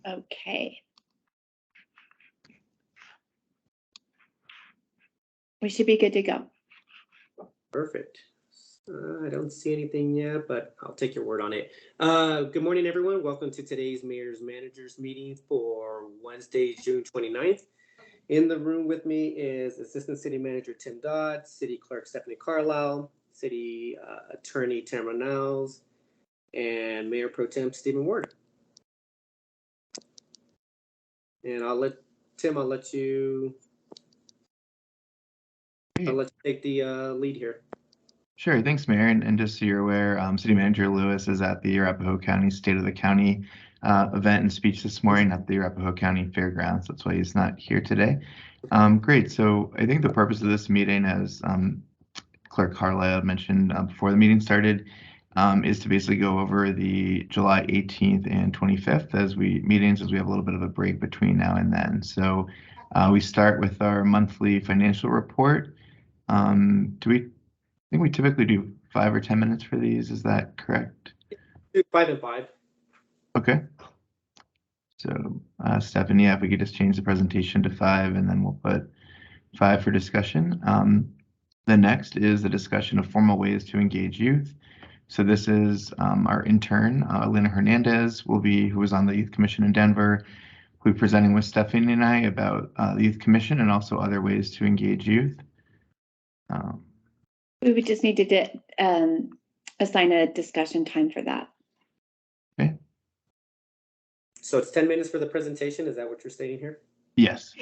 Okay. We should be good to go. Perfect. I don't see anything yet, but I'll take your word on it. Good morning, everyone. Welcome to today's Mayor's Managers meeting for Wednesday, June 29th. In the room with me is Assistant City Manager Tim Dodd, City Clerk Stephanie Carlisle, City Attorney Tamara Niles, and Mayor Pro Tem Stephen Ward. And I'll let you take the lead here. Sure, thanks, Mayor. And just so you're aware, City Manager Lewis is at the Arapahoe County State of the County event and speech this morning at the Arapahoe County Fairgrounds. That's why he's not here today. Great. So I think the purpose of this meeting, as Clerk Carlisle mentioned before the meeting started, is to basically go over the July 18th and 25th as we have a little bit of a break between now and then. So we start with our monthly financial report. I think we typically do 5 or 10 minutes for these. Is that correct? 5 and 5. Okay. So Stephanie, if we could just change the presentation to 5, and then we'll put 5 for discussion. The next is the discussion of formal ways to engage youth. So this is our intern, Elena Hernandez, who was on the Youth Commission in Denver, who will be presenting with Stephanie and I about the Youth Commission and also other ways to engage youth. We would just need to assign a discussion time for that. Okay. So it's 10 minutes for the presentation. Is that what you're stating here? Yes.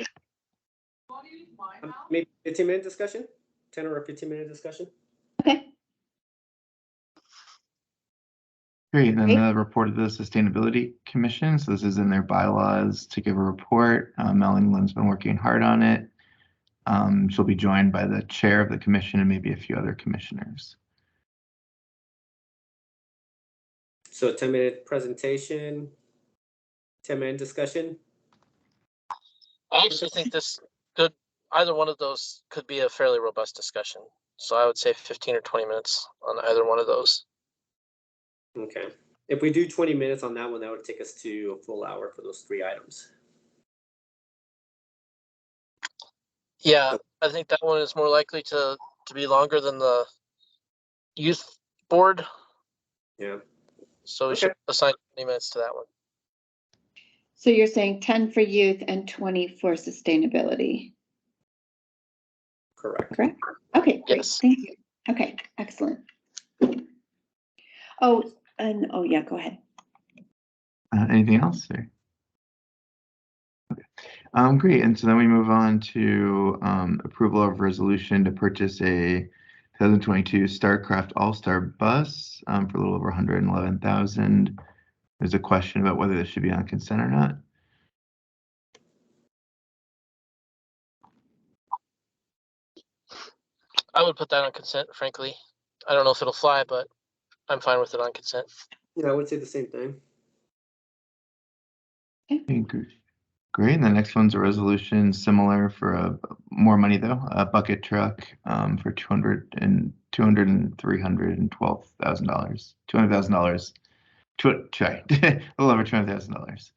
Maybe 15-minute discussion? 10 or a 15-minute discussion? Okay. Great. And then the report of the Sustainability Commission. So this is in their bylaws to give a report. Mel England's been working hard on it. She'll be joined by the chair of the commission and maybe a few other commissioners. So 10-minute presentation, 10-minute discussion. I actually think either one of those could be a fairly robust discussion. So I would say 15 or 20 minutes on either one of those. Okay. If we do 20 minutes on that one, that would take us to a full hour for those 3 items. Yeah, I think that one is more likely to be longer than the youth board. Yeah. So we should assign 20 minutes to that one. So you're saying 10 for youth and 20 for sustainability? Correct. Okay, great. Yes. Thank you. Okay, excellent. Oh, yeah, go ahead. Anything else? Or? Okay. Great. And so then we move on to approval of resolution to purchase a 2022 Starcraft All-Star bus for a little over $111,000. There's a question about whether this should be on consent or not. I would put that on consent, frankly. I don't know if it'll fly, but I'm fine with it on consent. Yeah, I would say the same thing. Okay, great. And the next one's a resolution similar for more money though, a bucket truck for $200,000 and $312,000. $200,000. Sorry, a little over $200,000.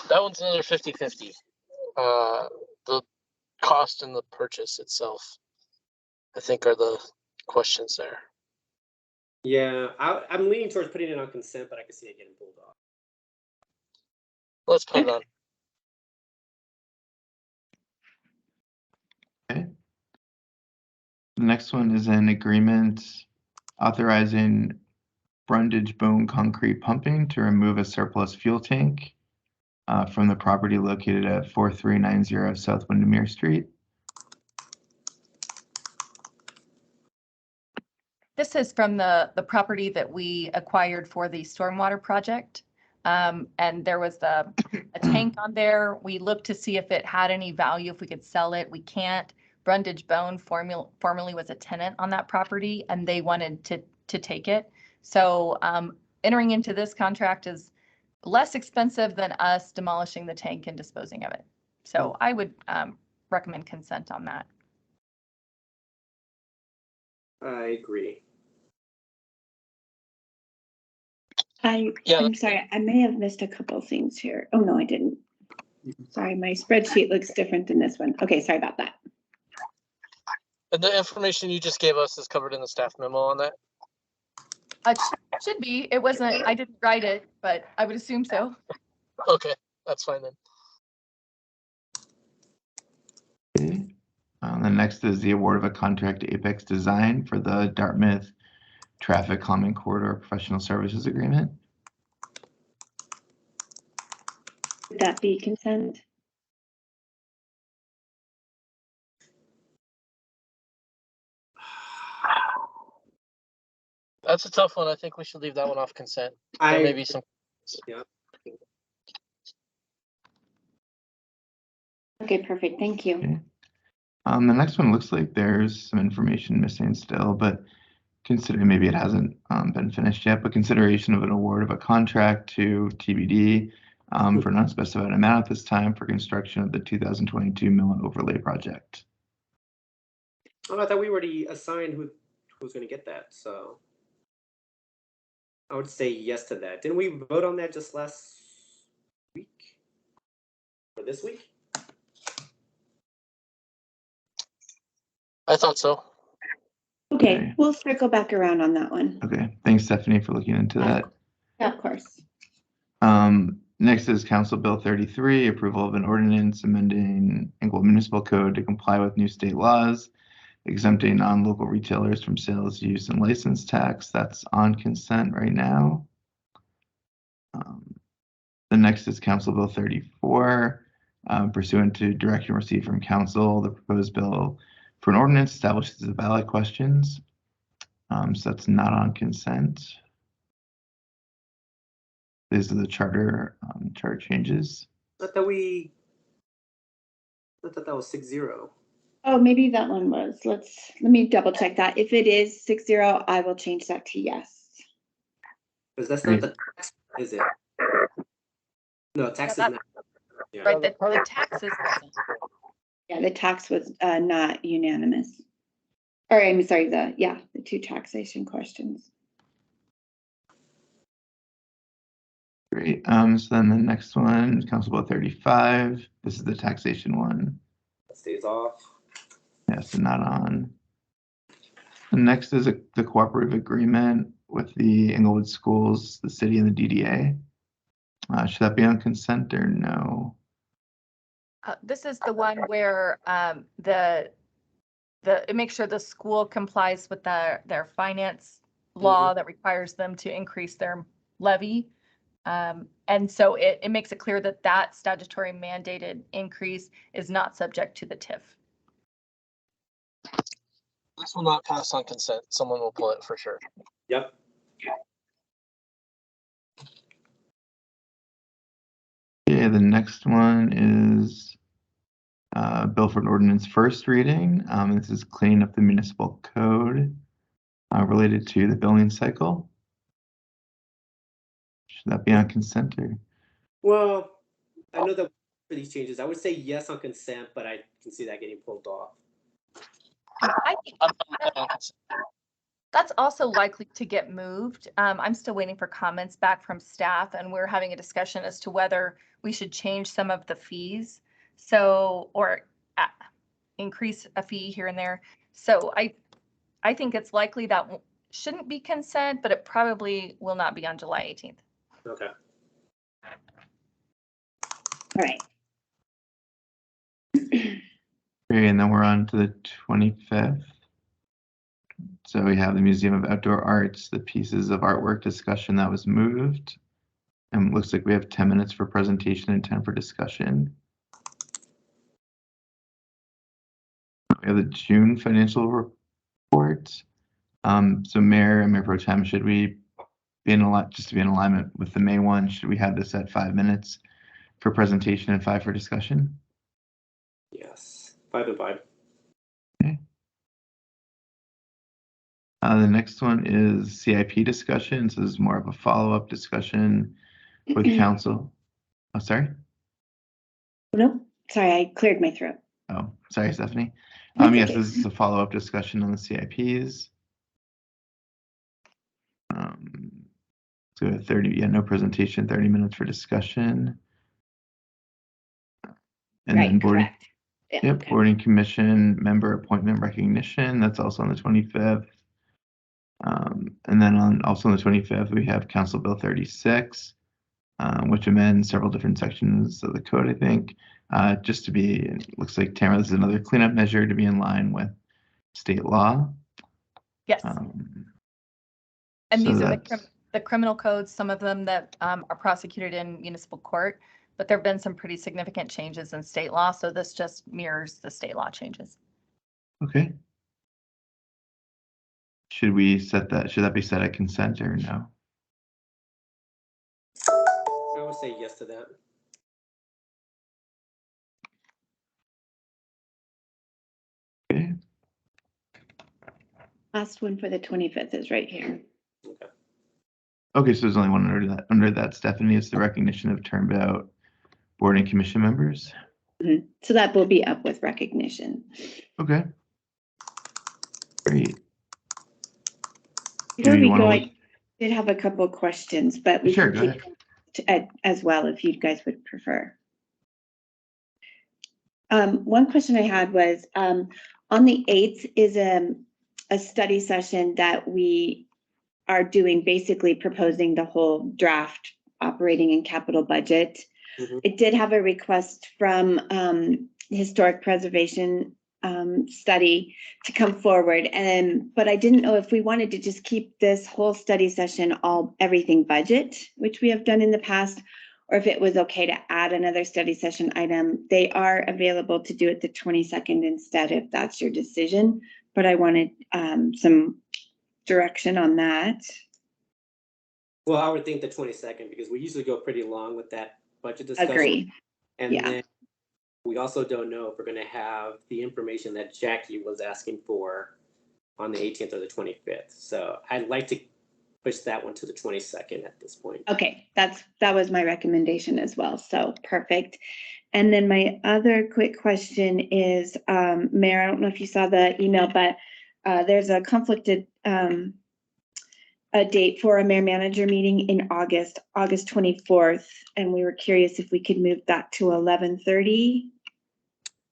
That one's another 50-50. The cost and the purchase itself, I think, are the questions there. Yeah, I'm leaning towards putting it on consent, but I can see it getting pulled off. Let's put it on. Okay. The next one is an agreement authorizing Brundage bone concrete pumping to remove a surplus fuel tank from the property located at 4390 South Windermere Street. This is from the property that we acquired for the stormwater project. And there was a tank on there. We looked to see if it had any value, if we could sell it. We can't. Brundage Bone formerly was a tenant on that property, and they wanted to take it. So entering into this contract is less expensive than us demolishing the tank and disposing of it. So I would recommend consent on that. I agree. Yeah. I'm sorry, I may have missed a couple things here. Oh, no, I didn't. Sorry, my spreadsheet looks different than this one. Okay, sorry about that. And the information you just gave us is covered in the staff memo on that? It should be. It wasn't, I didn't write it, but I would assume so. Okay, that's fine then. Okay. The next is the award of a contract to Apex Design for the Dartmouth Traffic Calming Corridor Professional Services Agreement. Would that be consent? That's a tough one. I think we should leave that one off consent. There may be some. Yeah. Okay, perfect. Thank you. Okay. The next one looks like there's some information missing still, but considering maybe it hasn't been finished yet, but consideration of an award of a contract to TBD for an unspecified amount at this time for construction of the 2022 mill and overlay project. Oh, I thought we already assigned who's going to get that. So I would say yes to that. Didn't we vote on that just last week or this week? I thought so. Okay, we'll circle back around on that one. Okay, thanks Stephanie for looking into that. Yeah, of course. Next is Council Bill 33, approval of an ordinance amending Englewood Municipal Code to comply with new state laws, exempting non-local retailers from sales, use, and license tax. That's on consent right now. The next is Council Bill 34, pursuant to direction received from Council, the proposed bill for an ordinance establishes the ballot questions. So that's not on consent. These are the charter changes. I thought that was 6-0. Oh, maybe that one was. Let me double check that. If it is 6-0, I will change that to yes. Because that's not the tax, is it? No, tax is not. Yeah. Right, the taxes. Yeah, the tax was not unanimous. Or I'm sorry, the two taxation questions. Great. So then the next one, Council Bill 35. This is the taxation one. That stays off. Yeah, so not on. The next is the cooperative agreement with the Englewood schools, the city, and the DDA. Should that be on consent or no? This is the one where it makes sure the school complies with their finance law that requires them to increase their levy. And so it makes it clear that that statutory mandated increase is not subject to the TIF. This will not pass on consent. Someone will pull it for sure. Yep. Okay, the next one is bill for an ordinance first reading. This is cleaning up the municipal code related to the billing cycle. Should that be on consent or? Well, I know that for these changes, I would say yes on consent, but I can see that getting pulled off. I think that's also likely to get moved. I'm still waiting for comments back from staff, and we're having a discussion as to whether we should change some of the fees. So, or increase a fee here and there. So I think it's likely that shouldn't be consent, but it probably will not be on July 18th. Okay. All right. Okay, and then we're on to the 25th. So we have the Museum of Outdoor Arts, the pieces of artwork discussion that was moved. And it looks like we have 10 minutes for presentation and 10 for discussion. We have the June financial report. So Mayor and Mayor Pro Tem, should we be just to be in alignment with the May one, should we have this at 5 minutes for presentation and 5 for discussion? Yes, 5 and 5. Okay. The next one is CIP discussions. This is more of a follow-up discussion with council. Oh, sorry. No, sorry, I cleared my throat. Oh, sorry, Stephanie. That's Yes, okay. this is a follow-up discussion on the CIPs. So So 30, yeah, no presentation, 30 minutes for discussion. And then Right, boarding, correct. Yeah, yep, okay. boarding commission member appointment recognition. That's also on the 25th. And then also on the 25th, we have Council Bill 36, which amends several different sections of the code, I think, just to be, it looks like Tamara, this is another cleanup measure to be in line with state law. Yes. And So these are that's, the criminal codes, some of them that are prosecuted in municipal court, but there have been some pretty significant changes in state law. So this just mirrors the state law changes. okay. Should we set that, should that be set at consent or no? I would say yes to that. Okay. Last one for the 25th is right here. Okay. Okay, so there's only one under that, Stephanie. It's the recognition of turned out board and commission members. Mhm. So that will be up with recognition. Okay. Great. Before Do you we go, wanna I did have a couple of questions, but we Sure, can go take them as well if you guys would prefer. One question I had was, on the 8th is a study session that we are doing, basically proposing the whole draft operating and capital budget. Mhm. It did have a request from historic preservation study to come forward, but I didn't know if we wanted to just keep this whole study session everything budget, which we have done in the past, or if it was okay to add another study session item. They are available to do it the 22nd instead, if that's your decision, but I wanted some direction on that. Well, I would think the 22nd, because we usually go pretty long with that budget discussion. Agree. And Yeah. then we also don't know if we're going to have the information that Jackie was asking for on the 18th or the 25th. So I'd like to push that one to the 22nd at this point. Okay, that was my recommendation as well. So perfect. And then my other quick question is, Mayor, I don't know if you saw the email, but there's a conflicted a date for a mayor manager meeting in August 24th, and we were curious if we could move that to 11:30.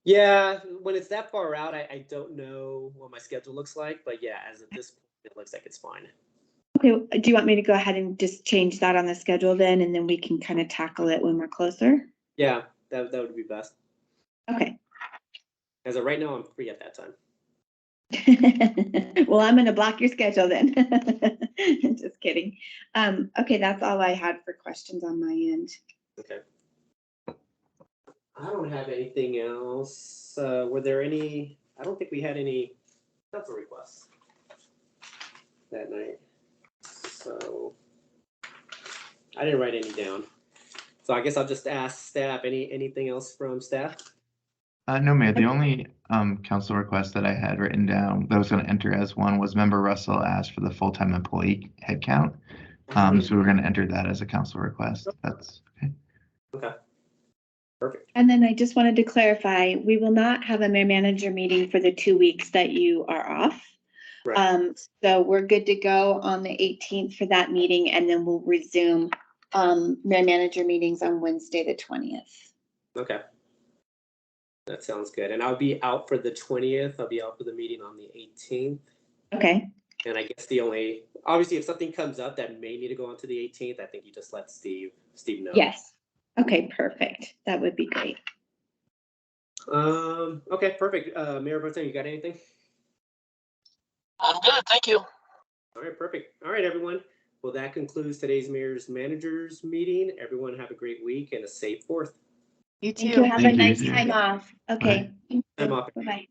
Yeah, when it's that far out, I don't know what my schedule looks like, but yeah, as of this point, it looks like it's fine. Okay, do you want me to go ahead and just change that on the schedule then, and then we can kind of tackle it when we're closer? Yeah, that would be best. Okay. As of right now, I'm free at that time. Well, I'm gonna block your schedule then. Just kidding. Okay, that's all I had for questions on my end. Okay. I don't have anything else. Were there any? I don't think we had any council requests that night. So I didn't write any down. So I guess I'll just ask staff. Anything else from staff? No, Mayor, the only council request that I had written down that I was going to enter as one was member Russell asked for the full-time employee headcount. So we're going to enter that as a council request. That's okay. Okay. Perfect. And then I just wanted to clarify, we will not have a mayor manager meeting for the 2 weeks that you are off. Right. So we're good to go on the 18th for that meeting, and then we'll resume mayor manager meetings on Wednesday, the 20th. Okay. That sounds good. And I'll be out for the 20th. I'll be out for the meeting on the 18th. Okay. And I guess obviously, if something comes up that may need to go on to the 18th, I think you just let Steve know. Yes. Okay, perfect. That would be great. Okay, perfect. Mayor Pro Tem, you got anything? I'm good, thank you. All right, perfect. All right, everyone. Well, that concludes today's Mayor's Managers meeting. Everyone have a great week and a safe 4th. You too. Thank you. Have Thank a you, nice you too. time off. Okay. Time off. Bye-bye.